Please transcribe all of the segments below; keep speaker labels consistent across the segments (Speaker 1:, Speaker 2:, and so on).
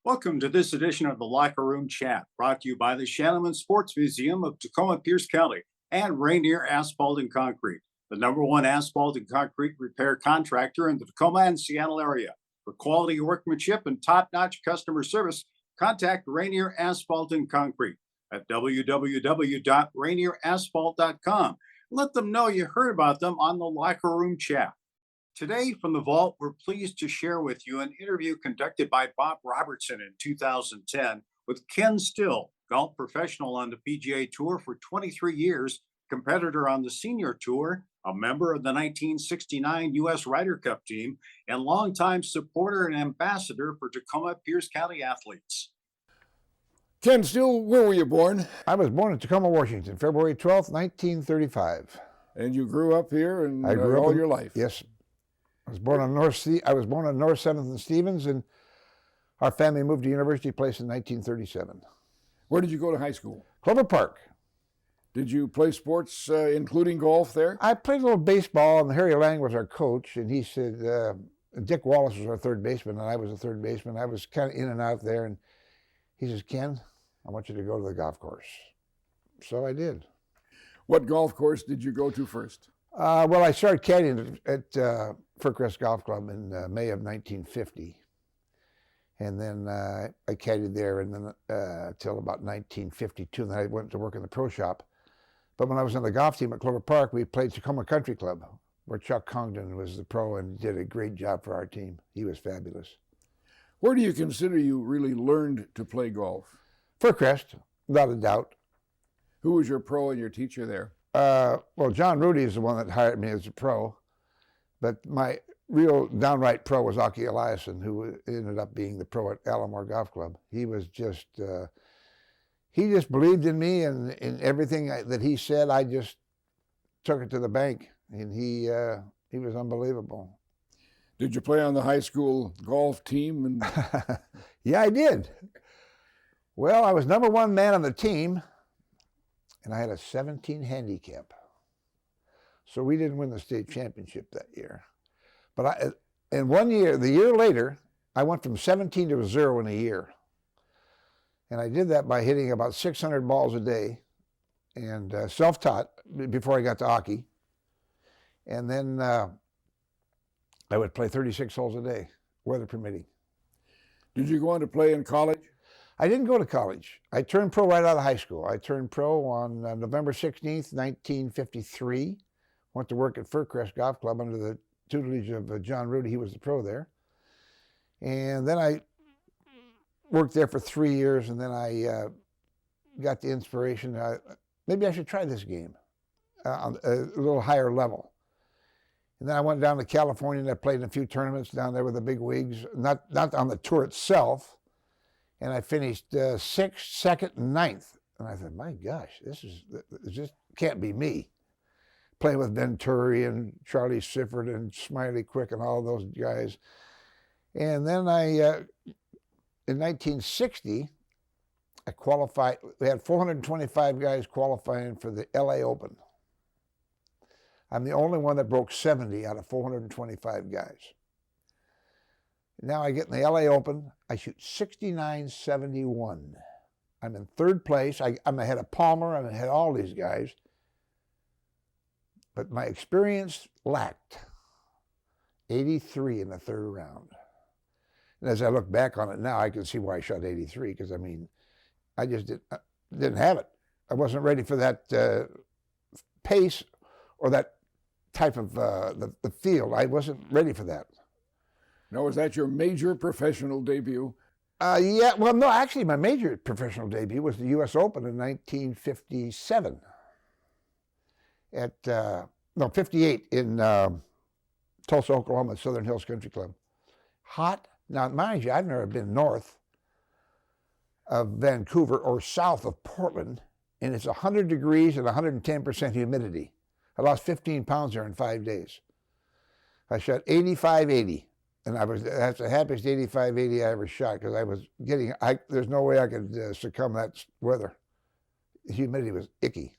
Speaker 1: Welcome to this edition of the Locker Room Chat, brought to you by the Shanneman Sports Museum of Tacoma, Pierce County, and Rainier Asphalt and Concrete, the #1 asphalt and concrete repair contractor in the Tacoma and Seattle area. For quality workmanship and top-notch customer service, contact Rainier Asphalt and Concrete at www.rainierasphalt.com. Let them know you heard about them on the Locker Room Chat. Today from the vault, we're pleased to share with you an interview conducted by Bob Robertson in 2010 with Ken Still, golf professional on the PGA Tour for 23 years, competitor on the Senior Tour, a member of the 1969 U.S. Ryder Cup team, and longtime supporter and ambassador for Tacoma Pierce County athletes.
Speaker 2: Ken Still, where were you born?
Speaker 3: I was born in Tacoma, Washington, February 12th, 1935.
Speaker 2: And you grew up here and
Speaker 3: I grew up
Speaker 2: all your life?
Speaker 3: Yes. I was born on North 7th and Stevens, and our family moved to University Place in 1937.
Speaker 2: Where did you go to high school?
Speaker 3: Clover Park.
Speaker 2: Did you play sports, including golf there?
Speaker 3: I played a little baseball, and Harry Lang was our coach, and he said, Dick Wallace was our third baseman, and I was a third baseman. I was kind of in and out there, and he says, Ken, I want you to go to the golf course. So I did.
Speaker 2: What golf course did you go to first?
Speaker 3: Well, I started caddying at Fircrest Golf Club in May of 1950. And then I caddied there and then till about 1952. And then I went to work in the pro shop. But when I was on the golf team at Clover Park, we played Tacoma Country Club, where Chuck Congdon was the pro and did a great job for our team. He was fabulous.
Speaker 2: Where do you consider you really learned to play golf?
Speaker 3: Fircrest, without a doubt.
Speaker 2: Who was your pro and your teacher there?
Speaker 3: Well, John Rudy is the one that hired me as a pro. But my real downright pro was Aki Eliason, who ended up being the pro at Alomar Golf Club. He was just, he just believed in me, and in everything that he said, I just took it to the bank. And he was unbelievable.
Speaker 2: Did you play on the high school golf team? And
Speaker 3: Yeah, I did. Well, I was #1 man on the team, and I had a 17 handicap. So we didn't win the state championship that year. But in 1 year, the year later, I went from 17 to 0 in a year. And I did that by hitting about 600 balls a day and self-taught before I got to Aki. And then I would play 36 holes a day, weather permitting.
Speaker 2: Did you go on to play in college?
Speaker 3: I didn't go to college. I turned pro right out of high school. I turned pro on November 16th, 1953. Went to work at Fircrest Golf Club under the tutelage of John Rudy. He was the pro there. And then I worked there for 3 years, and then I got the inspiration. Maybe I should try this game on a little higher level. And then I went down to California, and I played in a few tournaments down there with the big wigs, not on the tour itself. And I finished 6th, 2nd, and 9th. And I thought, my gosh, this just can't be me. Playing with Ben Turry and Charlie Sifford and Smiley Quick and all those guys. And then in 1960, I qualified. We had 425 guys qualifying for the LA Open. I'm the only one that broke 70 out of 425 guys. Now I get in the LA Open, I shoot 69.71. I'm in third place. I'm ahead of Palmer, I'm ahead of all these guys. But my experience lacked. 83 in the third round. And as I look back on it now, I can see why I shot 83, because I mean, I just didn't have it. I wasn't ready for that pace or that type of the field. I wasn't ready for that.
Speaker 2: Now, was that your major professional debut?
Speaker 3: Yeah, well, no, actually, my major professional debut was the U.S. Open in 1957. At 58 in Tulsa, Oklahoma, at Southern Hills Country Club. Hot. Now, mind you, I've never been north of Vancouver or south of Portland, and it's 100 degrees and 110% humidity. I lost 15 pounds there in 5 days. I shot 85-80, and that's the happiest 85-80 I ever shot, because I was there's no way I could succumb to that weather. The humidity was icky.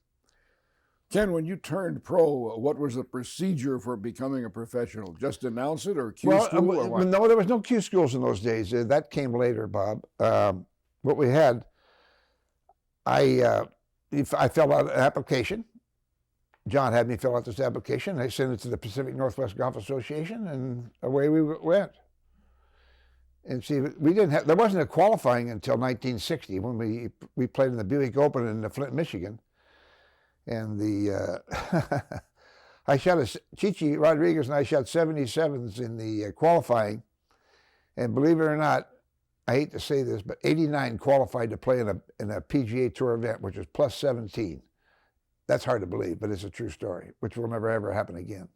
Speaker 2: Ken, when you turned pro, what was the procedure for becoming a professional? Just announce it or Q school or what?
Speaker 3: No, there was no Q schools in those days. That came later, Bob. What we had, I filled out an application. John had me fill out this application. I sent it to the Pacific Northwest Golf Association, and away we went. And see, there wasn't a qualifying until 1960 when we played in the Buick Open in Flint, Michigan. And Chichi Rodriguez and I shot 77s in the qualifying. And believe it or not, I hate to say this, but 89 qualified to play in a PGA Tour event, which was plus 17. That's hard to believe, but it's a true story, which will never, ever happen again.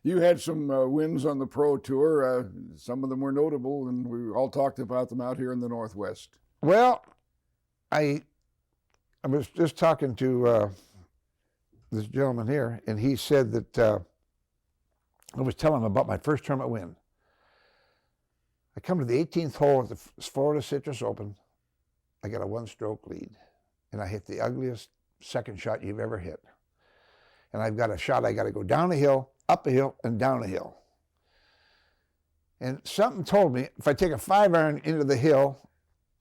Speaker 2: You had some wins on the Pro Tour. Some of them were notable, and we all talked about them out here in the Northwest.
Speaker 3: Well, I was just talking to this gentleman here, and he said that I was telling him about my first tournament win. I come to the 18th hole at the Florida Citrus Open. I got a one-stroke lead, and I hit the ugliest second shot you've ever hit. And I've got a shot, I got to go down a hill, up a hill, and down a hill. And something told me if I take a 5-iron into the hill,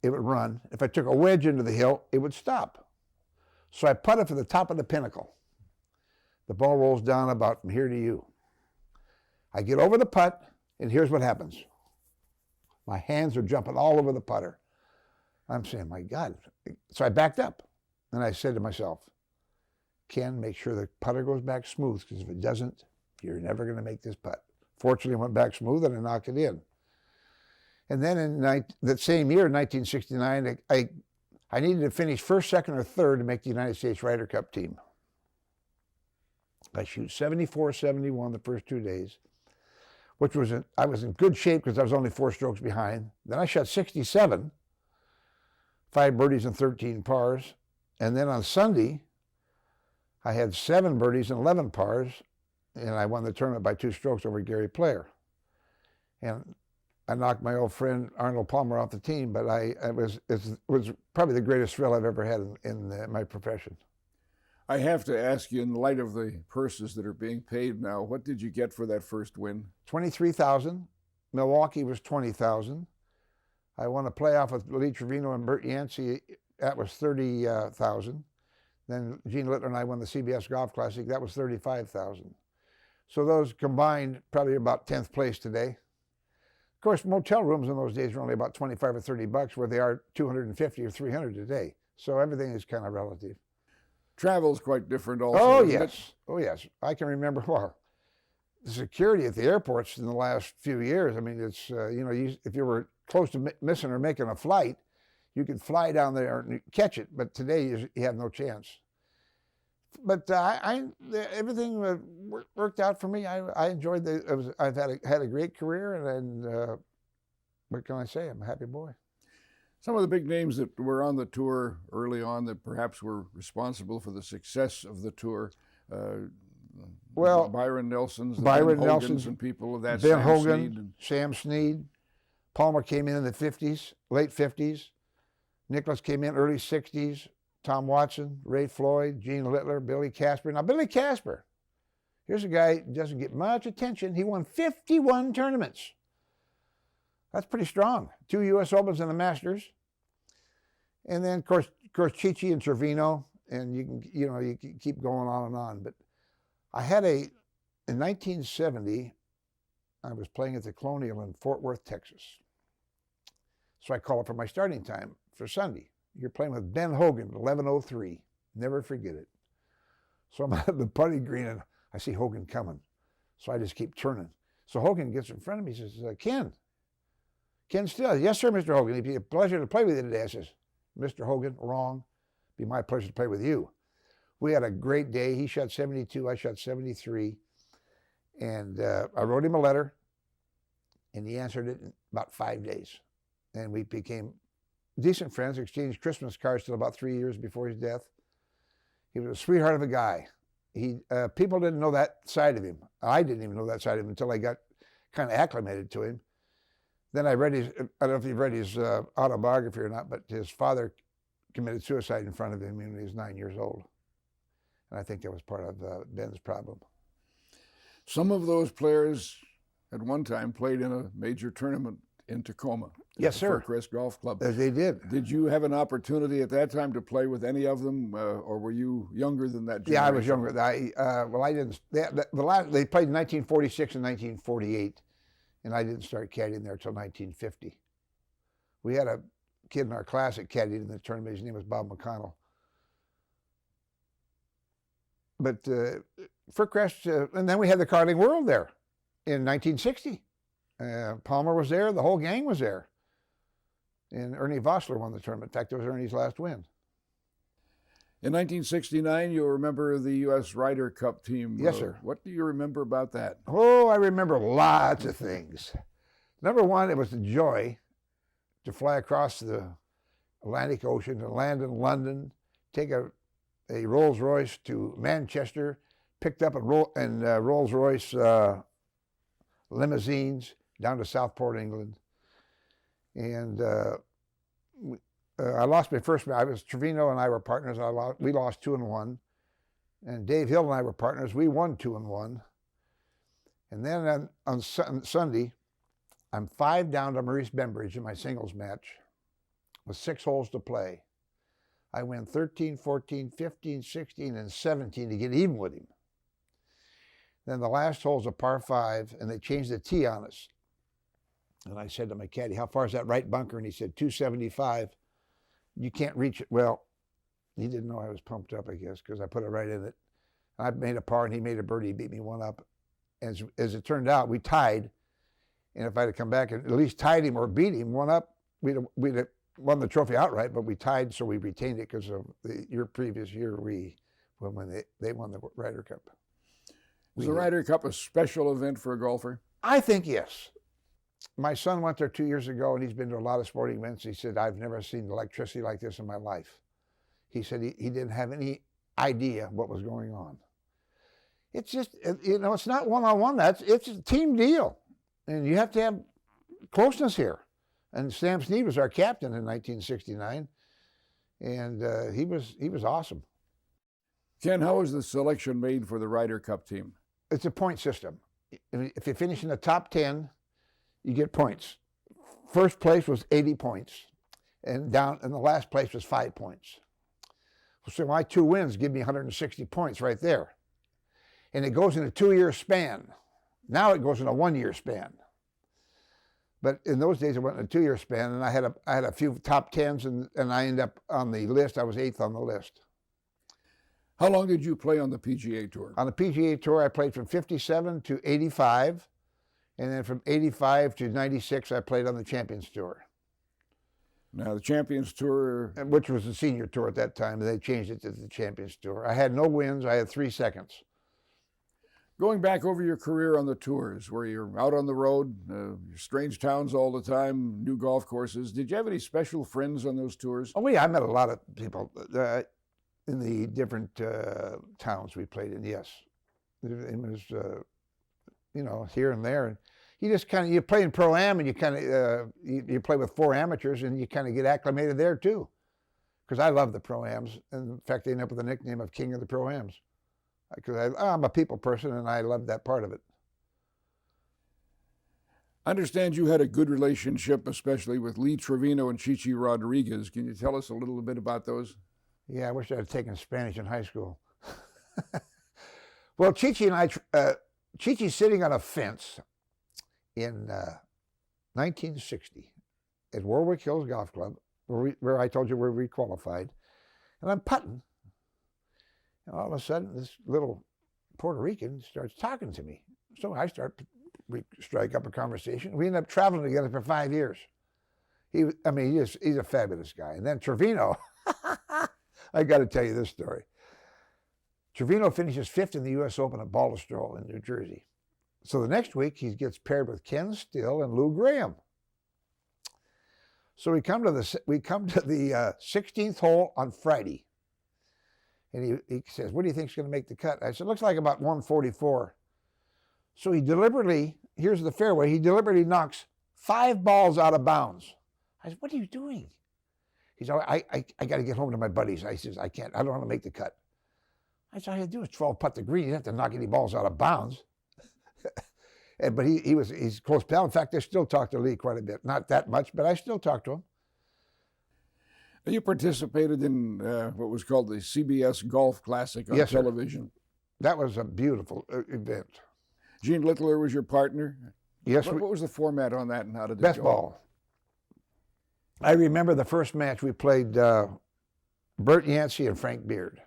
Speaker 3: it would run. If I took a wedge into the hill, it would stop. So I putted for the top of the pinnacle. The ball rolls down about from here to you. I get over the putt, and here's what happens. My hands are jumping all over the putter. I'm saying, my God. So I backed up, and I said to myself, Ken, make sure the putter goes back smooth, because if it doesn't, you're never going to make this putt. Fortunately, it went back smooth, and I knocked it in. And then in that same year, 1969, I needed to finish first, second, or third to make the United States Ryder Cup team. I shoot 74-71 the first 2 days, which was I was in good shape because I was only 4 strokes behind. Then I shot 67, 5 birdies and 13 pars. And then on Sunday, I had 7 birdies and 11 pars, and I won the tournament by 2 strokes over Gary Player. And I knocked my old friend Arnold Palmer off the team, but it was probably the greatest thrill I've ever had in my profession.
Speaker 2: I have to ask you, in light of the purses that are being paid now, what did you get for that first win?
Speaker 3: $23,000. Milwaukee was $20,000. I won a playoff with Lee Trevino and Bert Yancey. That was $30,000. Then Gene Littler and I won the CBS Golf Classic. That was $35,000. So those combined, probably about 10th place today. Of course, motel rooms in those days were only about 25 or 30 bucks, where they are 250 or 300 today. So everything is kind of relative.
Speaker 2: Travel's quite different also.
Speaker 3: Oh,
Speaker 2: isn't
Speaker 3: yes.
Speaker 2: it?
Speaker 3: Oh, yes. I can remember, well, the security at the airports in the last few years, I mean, it's, if you were close to missing or making a flight, you could fly down there and catch it. But today, you have no chance. But everything worked out for me. I enjoyed I've had a great career, and what can I say? I'm a happy boy.
Speaker 2: Some of the big names that were on the tour early on that perhaps were responsible for the success of the tour,
Speaker 3: well,
Speaker 2: Byron Nelson's,
Speaker 3: Byron
Speaker 2: Ben Hogan's,
Speaker 3: Nelson's,
Speaker 2: and people of that.
Speaker 3: Ben
Speaker 2: Sam
Speaker 3: Hogan,
Speaker 2: Snead.
Speaker 3: Sam Snead. Palmer came in the 50s, late 50s. Nicklaus came in early 60s. Tom Watson, Ray Floyd, Gene Littler, Billy Casper. Now, Billy Casper, here's a guy who doesn't get much attention. He won 51 tournaments. That's pretty strong. 2 U.S. Opens and the Masters. And then, of course, Chichi and Trevino, and you can keep going on and on. But I had in 1970, I was playing at the Colonial in Fort Worth, Texas. So I called up for my starting time for Sunday. You're playing with Ben Hogan, 11:03. Never forget it. So I'm at the putting green, and I see Hogan coming. So I just keep turning. So Hogan gets in front of me. He says, Ken Still. Yes, sir, Mr. Hogan. It'd be a pleasure to play with you today. I says, Mr. Hogan, wrong. It'd be my pleasure to play with you. We had a great day. He shot 72. I shot 73. And I wrote him a letter, and he answered it in about 5 days. And we became decent friends, exchanged Christmas cards till about 3 years before his death. He was a sweetheart of a guy. People didn't know that side of him. I didn't even know that side of him until I got kind of acclimated to him. Then I don't know if you've read his autobiography or not, but his father committed suicide in front of him when he was 9 years old. And I think that was part of Ben's problem.
Speaker 2: Some of those players at one time played in a major tournament in Tacoma.
Speaker 3: Yes, sir.
Speaker 2: Fircrest Golf Club.
Speaker 3: As they did.
Speaker 2: Did you have an opportunity at that time to play with any of them, or were you younger than that generation?
Speaker 3: Yeah, I was younger. I didn't. They played in 1946 and 1948, and I didn't start caddying there until 1950. We had a kid in our class that caddied in the tournament. His name was Bob McConnell. But Fircrest, and then we had the Karting World there in 1960. Palmer was there. The whole gang was there. And Ernie Vossler won the tournament. In fact, it was Ernie's last win.
Speaker 2: In 1969, you were a member of the U.S. Ryder Cup team.
Speaker 3: Yes, sir.
Speaker 2: What do you remember about that?
Speaker 3: Oh, I remember lots of things. Number one, it was the joy to fly across the Atlantic Ocean, to land in London, take a Rolls Royce to Manchester, picked up in Rolls Royce limousines down to Southport, England. And I lost my first match. Trevino and I were partners. We lost 2-1. And Dave Hill and I were partners. We won 2-1. And then on Sunday, I'm 5 down to Maurice Bembridge in my singles match with 6 holes to play. I win 13, 14, 15, 16, and 17 to get even with him. Then the last hole's a par 5, and they changed the tee on us. And I said to my caddy, how far is that right bunker? And he said, 275. You can't reach it. Well, he didn't know I was pumped up, I guess, because I put it right in it. I made a par, and he made a birdie. He beat me 1 up. As it turned out, we tied. And if I had come back and at least tied him or beat him 1 up, we'd have won the trophy outright, but we tied, so we retained it because of the previous year when they won the Ryder Cup.
Speaker 2: Was the Ryder Cup a special event for a golfer?
Speaker 3: I think yes. My son went there 2 years ago, and he's been to a lot of sporting events. He said, I've never seen electricity like this in my life. He said he didn't have any idea what was going on. It's just, it's not one-on-one. It's a team deal. And you have to have closeness here. And Sam Snead was our captain in 1969, and he was awesome.
Speaker 2: Ken, how was the selection made for the Ryder Cup team?
Speaker 3: It's a point system. If you finish in the top 10, you get points. First place was 80 points, and the last place was 5 points. So my 2 wins give me 160 points right there. And it goes in a 2-year span. Now it goes in a 1-year span. But in those days, it went in a 2-year span, and I had a few top 10s, and I ended up on the list. I was 8th on the list.
Speaker 2: How long did you play on the PGA Tour?
Speaker 3: On the PGA Tour, I played from 57 to 85, and then from 85 to 96, I played on the Champions Tour.
Speaker 2: Now, the Champions Tour...
Speaker 3: Which was the senior tour at that time, and they changed it to the Champions Tour. I had no wins. I had 3 seconds.
Speaker 2: Going back over your career on the tours, where you're out on the road, strange towns all the time, new golf courses, did you have any special friends on those tours?
Speaker 3: Oh, yeah, I met a lot of people in the different towns we played in, yes. It was, here and there. And you just you play in Pro-Am, and you play with 4 amateurs, and you kind of get acclimated there, too. Because I love the Pro-Ams. And in fact, they ended up with the nickname of King of the Pro-Ams. Because I'm a people person, and I love that part of it.
Speaker 2: I understand you had a good relationship, especially with Lee Trevino and Chichi Rodriguez. Can you tell us a little bit about those?
Speaker 3: Yeah, I wish I had taken Spanish in high school. Well, Chichi and Chichi's sitting on a fence in 1960 at Warwick Hills Golf Club, where I told you we're requalified, and I'm putting. And all of a sudden, this little Puerto Rican starts talking to me. So I strike up a conversation. We end up traveling together for 5 years. He's a fabulous guy. And then Trevino, I got to tell you this story. Trevino finishes 5th in the U.S. Open at Baltusrol in New Jersey. So the next week, he gets paired with Ken Still and Lou Graham. So we come to the 16th hole on Friday. And he says, what do you think is going to make the cut? I said, looks like about 144. So he deliberately, here's the fairway, he deliberately knocks 5 balls out of bounds. I said, what are you doing? He said, I got to get home to my buddies. I says, I don't want to make the cut. I said, all you have to do is 12 putt the green. You don't have to knock any balls out of bounds. But he's close pal. In fact, I still talk to Lee quite a bit. Not that much, but I still talk to him.
Speaker 2: You participated in what was called the CBS Golf Classic on
Speaker 3: Yes, sir.
Speaker 2: television.
Speaker 3: That was a beautiful event.
Speaker 2: Gene Littler was your partner.
Speaker 3: Yes.
Speaker 2: What was the format on that, and how did it
Speaker 3: Best
Speaker 2: go?
Speaker 3: ball. I remember the first match we played Bert Yancey and Frank Beard.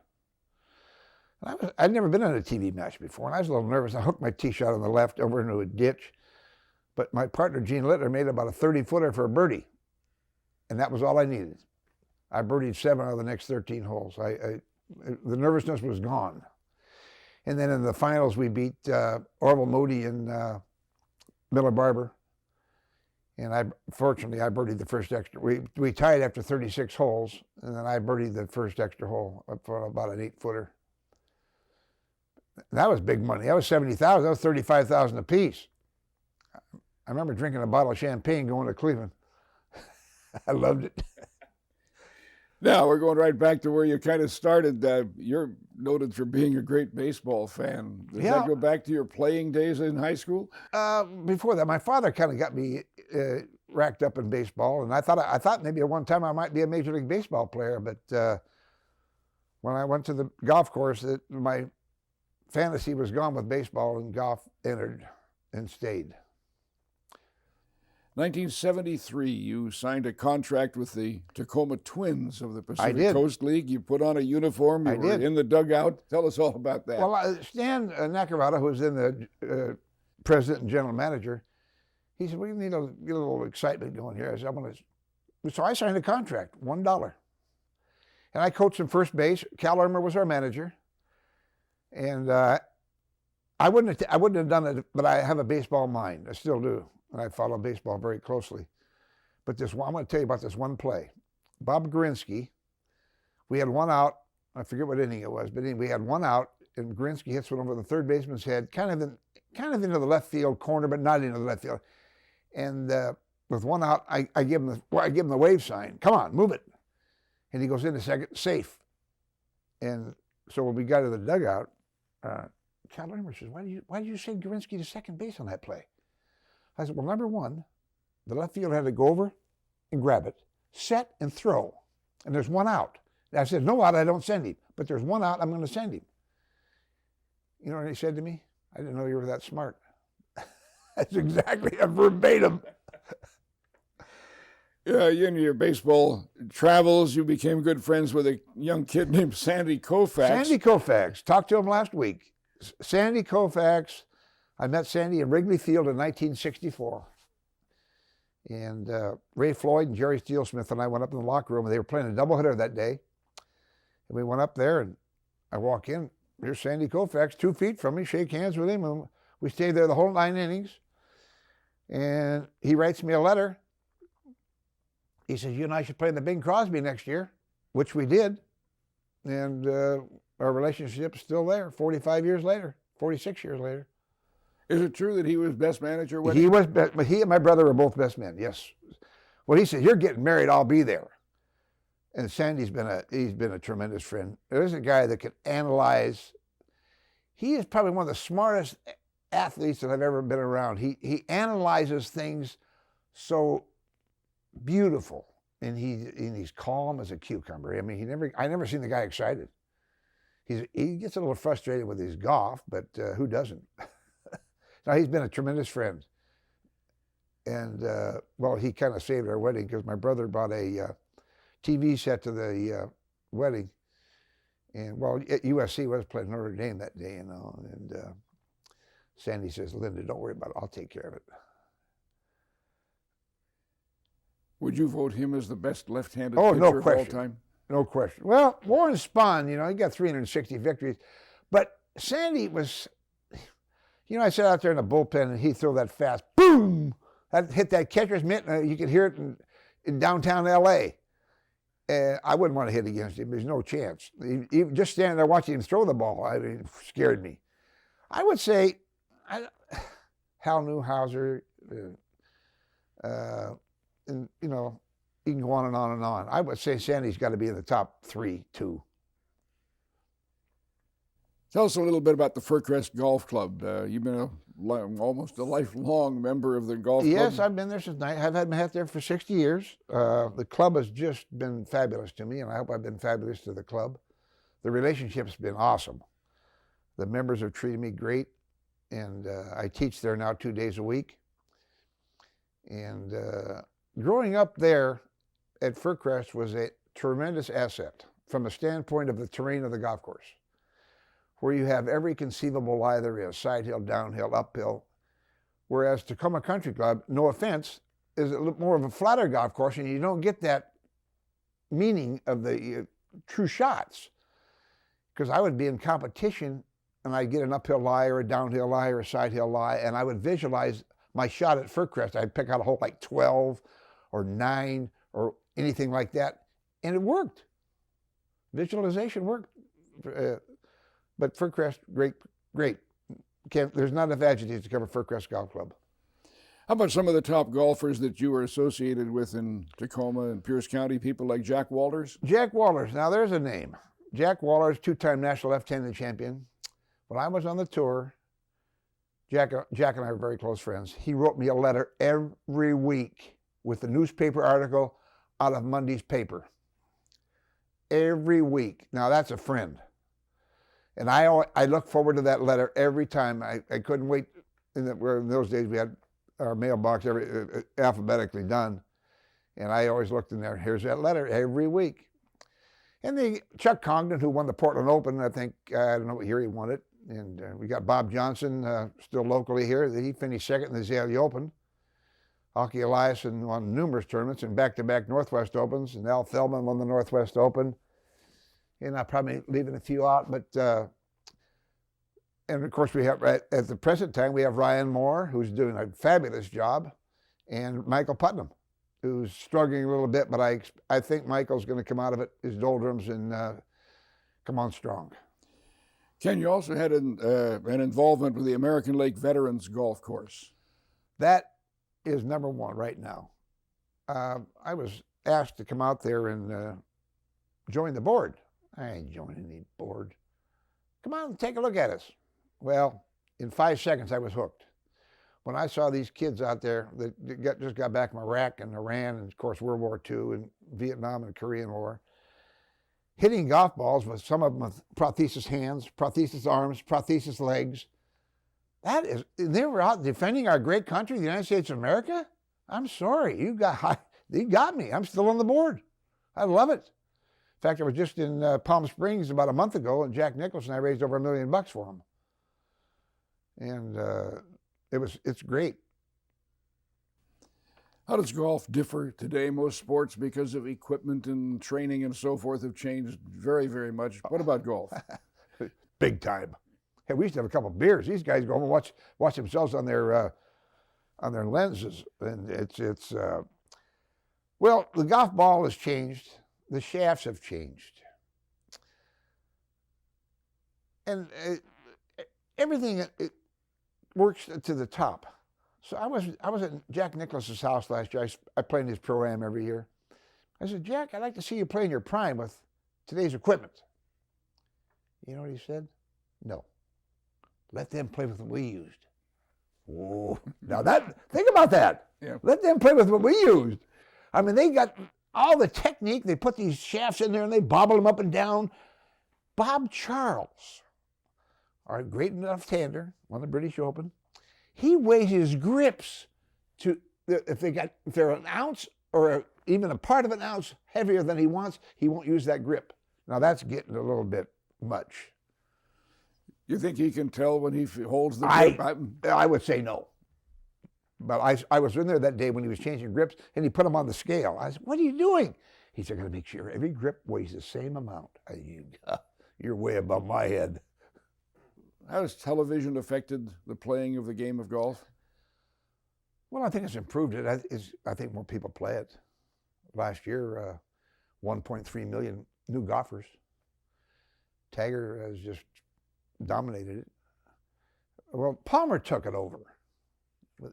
Speaker 3: And I'd never been in a TV match before, and I was a little nervous. I hooked my tee shot on the left over into a ditch, but my partner, Gene Littler, made about a 30-footer for a birdie, and that was all I needed. I birdied 7 out of the next 13 holes. The nervousness was gone. And then in the finals, we beat Orville Moody and Miller Barber. And fortunately, I birdied the first extra. We tied after 36 holes, and then I birdied the first extra hole for about an 8-footer. That was big money. That was $70,000. That was $35,000 apiece. I remember drinking a bottle of champagne going to Cleveland. I loved it.
Speaker 2: Now we're going right back to where you kind of started. You're noted for being a great baseball fan. Does that go back to your playing days in high school?
Speaker 3: Before that, my father kind of got me racked up in baseball, and I thought maybe at one time I might be a Major League Baseball player. But when I went to the golf course, my fantasy was gone with baseball, and golf entered and stayed.
Speaker 2: 1973, you signed a contract with the Tacoma Twins of the
Speaker 3: I
Speaker 2: Pacific
Speaker 3: did.
Speaker 2: Coast League. You put on a uniform. You
Speaker 3: I
Speaker 2: were
Speaker 3: did.
Speaker 2: in the dugout. Tell us all about that.
Speaker 3: Well, Stan Nakarada, who was in the president and general manager, he said, we need to get a little excitement going here. I said, So I signed a contract, $1. And I coached him first base. Cal Irmer was our manager. And I wouldn't have done it, but I have a baseball mind. I still do. And I follow baseball very closely. But I'm going to tell you about this one play. Bob Gorinsky, we had one out. I forget what inning it was, but anyway, we had one out, and Gorinsky hits one over the third baseman's head, kind of into the left field corner, but not into the left field. And with one out, I give him the wave sign. Come on, move it. And he goes into second, safe. And so when we got to the dugout, Cal Irmer says, why did you send Gorinsky to second base on that play? I said, well, number one, the left fielder had to go over and grab it, set and throw, and there's one out. And I said, no out, I don't send him, but there's one out, I'm going to send him. You know what he said to me? I didn't know you were that smart. That's exactly a verbatim.
Speaker 2: In your baseball travels, you became good friends with a young kid named Sandy Koufax.
Speaker 3: Sandy Koufax, talked to him last week. Sandy Koufax, I met Sandy in Wrigley Field in 1964. And Ray Floyd and Jerry Steelsmith and I went up in the locker room, and they were playing a doubleheader that day. And we went up there, and I walk in. Here's Sandy Koufax, 2 feet from me, shake hands with him. And we stayed there the whole 9 innings. And he writes me a letter. He says, you and I should play in the Bing Crosby next year, which we did. And our relationship's still there 45 years later, 46 years later.
Speaker 2: Is it true that he was best manager? When
Speaker 3: He was, but he and my brother were both best men. Yes. Well, he said, "You're getting married. I'll be there." And Sandy's been a tremendous friend. There's a guy that can analyze. He is probably one of the smartest athletes that I've ever been around. He analyzes things so beautiful, and he's calm as a cucumber. I mean, I never seen the guy excited. He gets a little frustrated with his golf, but who doesn't? No, he's been a tremendous friend. And, well, he kind of saved our wedding because my brother bought a TV set to the wedding. And, well, USC was playing Notre Dame that day, you know. And Sandy says, Linda, don't worry about it. I'll take care of it.
Speaker 2: Would you vote him as the best left-handed
Speaker 3: Oh,
Speaker 2: pitcher
Speaker 3: no
Speaker 2: of all
Speaker 3: question.
Speaker 2: time?
Speaker 3: No question. Well, Warren Spahn, you know, he got 360 victories. But Sandy was, you know, I sat out there in the bullpen and he'd throw that fast, boom! That hit that catcher's mitt, and you could hear it in downtown L.A. And I wouldn't want to hit against him. There's no chance. Even just standing there watching him throw the ball, I mean, it scared me. I would say Hal Newhouser, and, you know, you can go on and on and on. I would say Sandy's got to be in the top 3, 2.
Speaker 2: Tell us a little bit about the Fircrest Golf Club. You've been almost a lifelong member of the golf club.
Speaker 3: Yes, I've been there since I've had my hat there for 60 years. The club has just been fabulous to me, and I hope I've been fabulous to the club. The relationship's been awesome. The members have treated me great, and I teach there now 2 days a week. And growing up there at Fircrest was a tremendous asset from the standpoint of the terrain of the golf course, where you have every conceivable lie there is, side hill, downhill, uphill. Whereas Tacoma Country Club, no offense, is a little more of a flatter golf course, and you don't get that meaning of the true shots. Because I would be in competition, and I'd get an uphill lie or a downhill lie or a side hill lie, and I would visualize my shot at Fircrest. I'd pick out a hole like 12 or 9 or anything like that, and it worked. Visualization worked. But Fircrest, great. There's not enough adjectives to cover Fircrest Golf Club.
Speaker 2: How about some of the top golfers that you were associated with in Tacoma and Pierce County, people like Jack Walters?
Speaker 3: Jack Walters, now there's a name. Jack Walters, 2-time national left-handed champion. When I was on the tour, Jack and I were very close friends. He wrote me a letter every week with a newspaper article out of Monday's paper. Every week. Now that's a friend. And I look forward to that letter every time. I couldn't wait. In those days we had our mailbox alphabetically done. And I always looked in there, here's that letter every week. And Chuck Congdon, who won the Portland Open, I think, I don't know what year he won it. And we got Bob Johnson, still locally here. He finished second in the Azalea Open. Hockey Eliason won numerous tournaments and back-to-back Northwest Opens. And Al Feldman won the Northwest Open. And I'm probably leaving a few out, but, and of course we have, at the present time, we have Ryan Moore, who's doing a fabulous job, and Michael Putnam, who's struggling a little bit, but I think Michael's going to come out of it, his doldrums, and come on strong.
Speaker 2: Ken, you also had an involvement with the American Lake Veterans Golf Course.
Speaker 3: That is number one right now. I was asked to come out there and join the board. I ain't joining any board. Come on, take a look at us. Well, in 5 seconds, I was hooked. When I saw these kids out there that just got back from Iraq and Iran, and of course World War II and Vietnam and Korean War, hitting golf balls with some of them with prosthesis hands, prosthesis arms, prosthesis legs. They were out defending our great country, the United States of America? I'm sorry, you got me. I'm still on the board. I love it. In fact, I was just in Palm Springs about a month ago, and Jack Nicklaus and I raised over $1 million for him. And it's great.
Speaker 2: How does golf differ today? Most sports, because of equipment and training and so forth, have changed very, very much. What about golf?
Speaker 3: Big time. Hey, we used to have a couple of beers. These guys go home and watch themselves on their lenses, and well, the golf ball has changed. The shafts have changed, and everything it works to the top. So I was at Jack Nicklaus's house last year. I play in his pro-am every year. I said, Jack, I'd like to see you play in your prime with today's equipment. You know what he said? No. Let them play with what we used. Whoa. Now think about that.
Speaker 2: Yeah.
Speaker 3: Let them play with what we used. I mean, they got all the technique. They put these shafts in there and they bobble them up and down. Bob Charles, our great left-hander, won the British Open. He weighs his grips to, if they're an ounce or even a part of an ounce heavier than he wants, he won't use that grip. Now that's getting a little bit much.
Speaker 2: You think he can tell when he holds the grip?
Speaker 3: I would say no. But I was in there that day when he was changing grips, and he put them on the scale. I said, what are you doing? He said, I'm going to make sure every grip weighs the same amount. You're way above my head.
Speaker 2: How has television affected the playing of the game of golf?
Speaker 3: Well, I think it's improved it. I think more people play it. Last year, 1.3 million new golfers. Tiger has just dominated it. Well, Palmer took it over.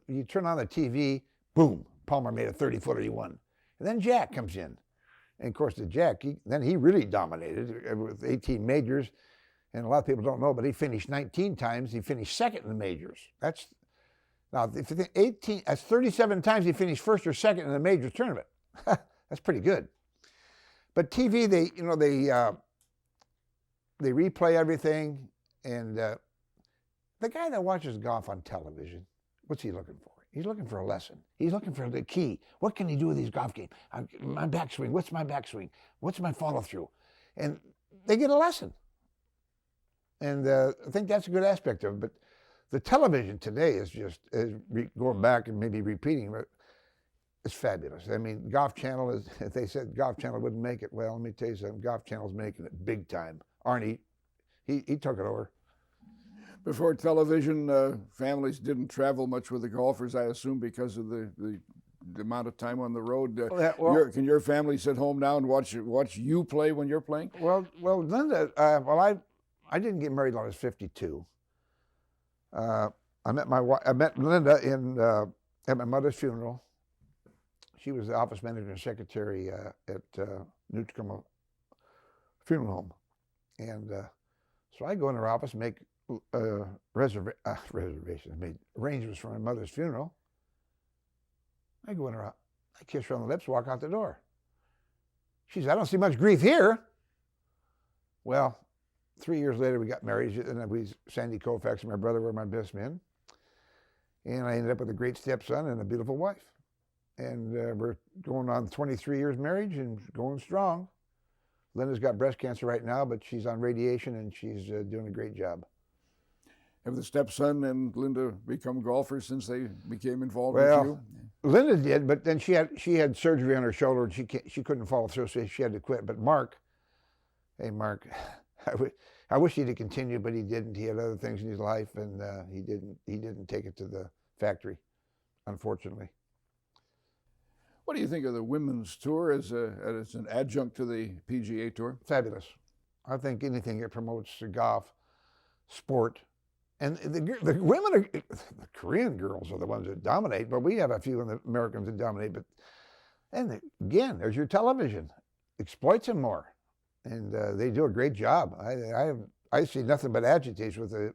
Speaker 3: You turn on the TV, boom, Palmer made a 30-footer, he won. And then Jack comes in. And of course, the Jack, he really dominated with 18 majors. And a lot of people don't know, but he finished 19 times. He finished second in the majors. Now, if you think 18, that's 37 times he finished first or second in the majors tournament. That's pretty good. But TV, they replay everything, and the guy that watches golf on television, what's he looking for? He's looking for a lesson. He's looking for the key. What can he do with his golf game? My backswing. What's my backswing? What's my follow through? And they get a lesson. And I think that's a good aspect of it. But the television today is just going back and maybe repeating, but it's fabulous. I mean, Golf Channel is, if they said Golf Channel wouldn't make it, well, let me tell you something, Golf Channel's making it big time. Arnie, he took it over.
Speaker 2: Before television, families didn't travel much with the golfers, I assume, because of the amount of time on the road. Can your family sit home now and watch you play when you're playing?
Speaker 3: Well, Linda, I didn't get married until I was 52. I met Linda at my mother's funeral. She was the office manager and secretary at New Tacoma Funeral Home, and so I go in her office, make reservations, made arrangements for my mother's funeral. I go in her, I kiss her on the lips, walk out the door. She said, "I don't see much grief here." Well, 3 years later, we got married, and Sandy Koufax and my brother were my best men. And I ended up with a great stepson and a beautiful wife. And we're going on 23 years marriage and going strong. Linda's got breast cancer right now, but she's on radiation, and she's doing a great job.
Speaker 2: Have the stepson and Linda become golfers since they became involved with you?
Speaker 3: Linda did, but then she had surgery on her shoulder, and she couldn't follow through, so she had to quit. But Mark, I wish he'd have continued, but he didn't. He had other things in his life, and he didn't take it to the factory, unfortunately.
Speaker 2: What do you think of the women's tour as an adjunct to the PGA Tour?
Speaker 3: Fabulous. I think anything that promotes the golf sport. And the women, the Korean girls are the ones that dominate, but we have a few of the Americans that dominate. And again, there's your television. Exploits them more. And they do a great job. I see nothing but agitation with the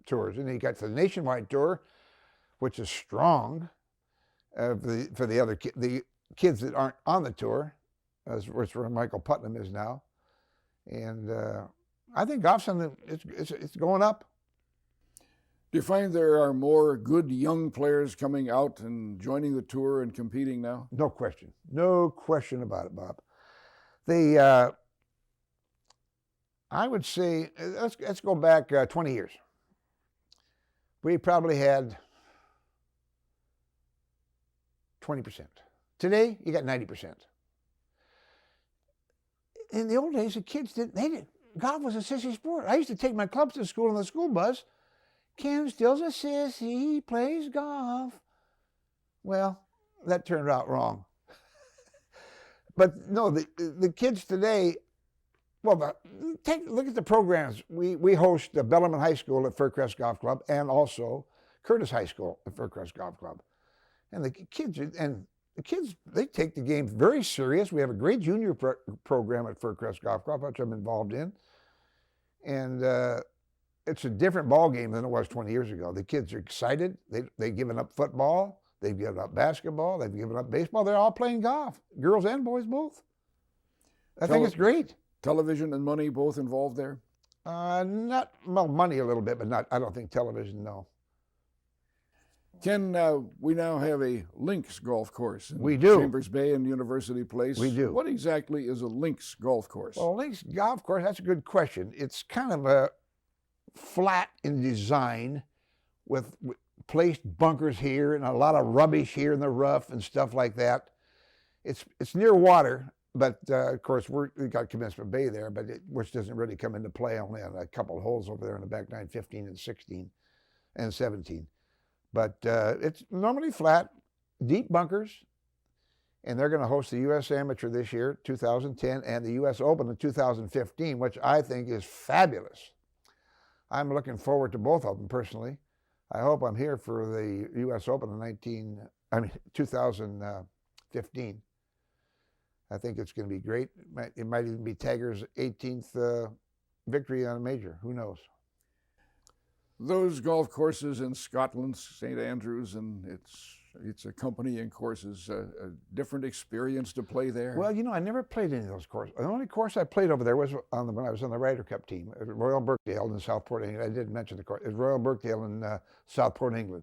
Speaker 3: tours. And then you got the nationwide tour, which is strong for the kids that aren't on the tour, which where Michael Putnam is now. And I think golf's something, it's going up.
Speaker 2: Do you find there are more good young players coming out and joining the tour and competing now?
Speaker 3: No question. No question about it, Bob. I would say, let's go back 20 years. We probably had 20%. Today, you got 90%. In the old days, the kids golf was a sissy sport. I used to take my clubs to school on the school bus. Ken Still's a sissy, he plays golf. Well, that turned out wrong. But no, the kids today, look at the programs. We host the Bellarmine High School at Fircrest Golf Club and also Curtis High School at Fircrest Golf Club. And the kids, they take the game very serious. We have a great junior program at Fircrest Golf Club, which I'm involved in. And it's a different ball game than it was 20 years ago. The kids are excited. They've given up football. They've given up basketball. They've given up baseball. They're all playing golf, girls and boys both. I think it's great.
Speaker 2: Television and money both involved there?
Speaker 3: Money a little bit, but I don't think television, no.
Speaker 2: Ken, we now have a links golf course in
Speaker 3: we do.
Speaker 2: Chambers Bay and University Place.
Speaker 3: We do.
Speaker 2: What exactly is a links golf course?
Speaker 3: Well, links golf course, that's a good question. It's kind of a flat in design with placed bunkers here and a lot of rubbish here in the rough and stuff like that. It's near water, but of course we got Commencement Bay there, but which doesn't really come into play, only on a couple of holes over there in the back nine, 15 and 16 and 17. But it's normally flat, deep bunkers, and they're going to host the U.S. Amateur this year, 2010, and the U.S. Open in 2015, which I think is fabulous. I'm looking forward to both of them personally. I hope I'm here for the U.S. Open in 2015. I think it's going to be great. It might even be Tiger's 18th victory on a major. Who knows?
Speaker 2: Those golf courses in Scotland, St. Andrews, and its accompanying courses, a different experience to play there?
Speaker 3: Well, you know, I never played any of those courses. The only course I played over there was when I was on the Ryder Cup team at Royal Birkdale in Southport, England. I didn't mention the course. It was Royal Birkdale in Southport, England.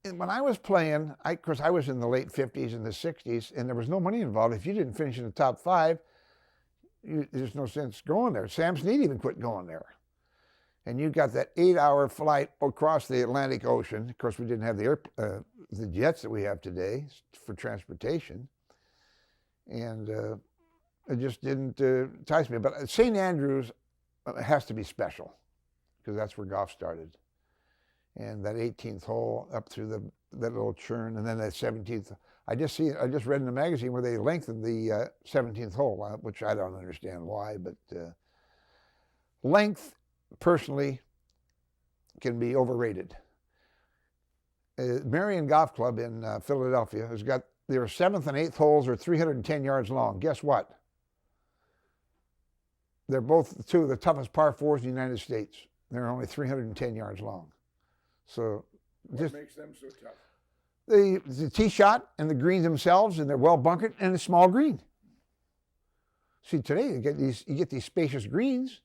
Speaker 3: And when I was playing, of course, I was in the late 50s and the 60s, and there was no money involved. If you didn't finish in the top 5, there's no sense going there. Sam Snead even quit going there. And you got that 8-hour flight across the Atlantic Ocean. Of course, we didn't have the jets that we have today for transportation. And it just didn't entice me. But St. Andrews has to be special because that's where golf started. And that 18th hole up through that little churn, and then that 17th. I just read in the magazine where they lengthened the 17th hole, which I don't understand why, but length personally can be overrated. Marion Golf Club in Philadelphia has got their 7th and 8th holes are 310 yards long. Guess what? They're both 2 of the toughest par 4s in the United States. They're only 310 yards long. So
Speaker 2: what makes them so tough?
Speaker 3: The tee shot and the greens themselves, and they're well bunkered, and a small green. See, today you get these spacious greens,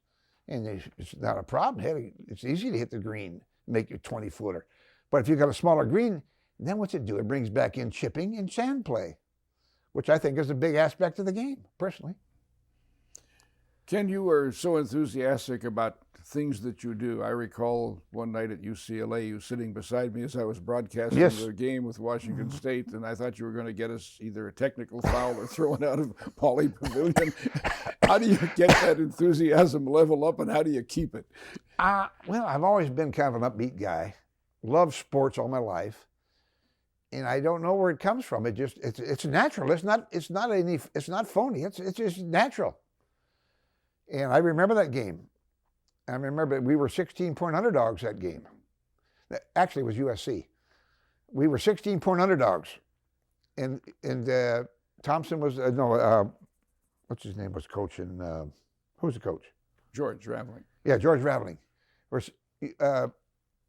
Speaker 3: and it's not a problem. It's easy to hit the green, make your 20-footer. But if you've got a smaller green, then what's it do? It brings back in chipping and sand play, which I think is a big aspect of the game, personally.
Speaker 2: Ken, you are so enthusiastic about things that you do. I recall one night at UCLA, you sitting beside me as I was broadcasting the game with Washington State, and I thought you were going to get us either a technical foul or thrown out of Pauley Pavilion. How do you get that enthusiasm level up, and how do you keep it?
Speaker 3: Well, I've always been kind of an upbeat guy. Loved sports all my life, and I don't know where it comes from. It's natural. It's not phony. It's just natural. And I remember that game. I remember we were 16-point underdogs that game. Actually, it was USC. We were 16-point underdogs, and Thompson was what's his name was coaching? Who's the coach?
Speaker 2: George Raveling.
Speaker 3: Yeah, George Raveling.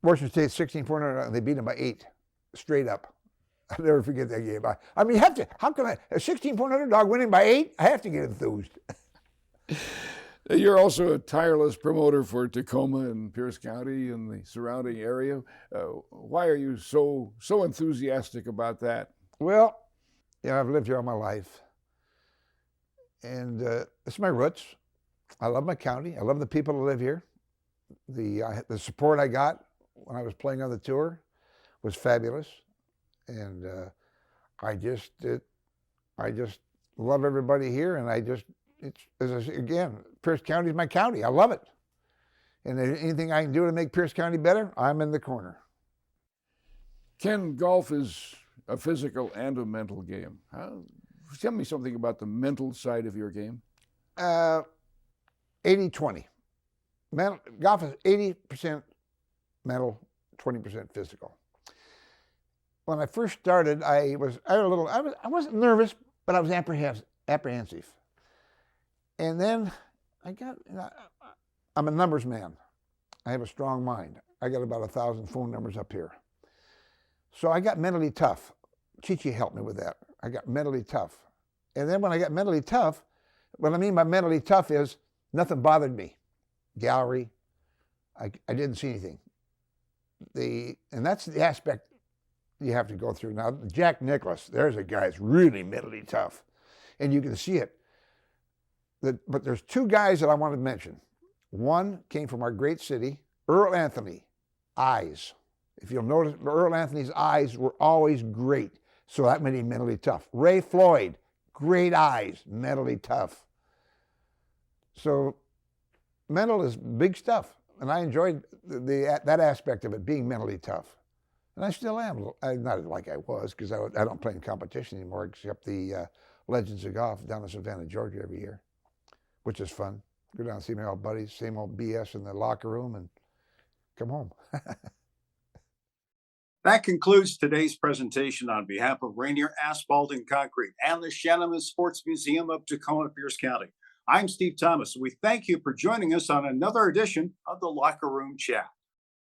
Speaker 3: Washington State 16-point underdog, and they beat him by 8, straight up. I'll never forget that game. I mean, you have to. How can a 16-point underdog winning by 8? I have to get enthused.
Speaker 2: You're also a tireless promoter for Tacoma and Pierce County and the surrounding area. Why are you so enthusiastic about that?
Speaker 3: Well, I've lived here all my life, and it's my roots. I love my county. I love the people that live here. The support I got when I was playing on the tour was fabulous, and I just love everybody here, and again, Pierce County is my county. I love it. And anything I can do to make Pierce County better, I'm in the corner.
Speaker 2: Ken, golf is a physical and a mental game. Tell me something about the mental side of your game.
Speaker 3: 80-20. Golf is 80% mental, 20% physical. When I first started, I wasn't nervous, but I was apprehensive. And then I'm a numbers man. I have a strong mind. I got about 1,000 phone numbers up here. So I got mentally tough. Chichi helped me with that. I got mentally tough. And then when I got mentally tough, what I mean by mentally tough is nothing bothered me. Gallery, I didn't see anything. And that's the aspect you have to go through. Now, Jack Nicklaus, there's a guy that's really mentally tough. And you can see it. But there's 2 guys that I want to mention. One came from our great city, Earl Anthony, eyes. If you'll notice, Earl Anthony's eyes were always great, so that made him mentally tough. Ray Floyd, great eyes, mentally tough. So mental is big stuff, and I enjoyed that aspect of it, being mentally tough. And I still am, not like I was, because I don't play in competition anymore, except the Legends of Golf down in Savannah, Georgia every year, which is fun. Go down and see my old buddies, same old BS in the locker room, and come home.
Speaker 1: That concludes today's presentation on behalf of Rainier Asphalt and Concrete and the Shanneman Sports Museum of Tacoma, Pierce County. I'm Steve Thomas. We thank you for joining us on another edition of the Locker Room Chat.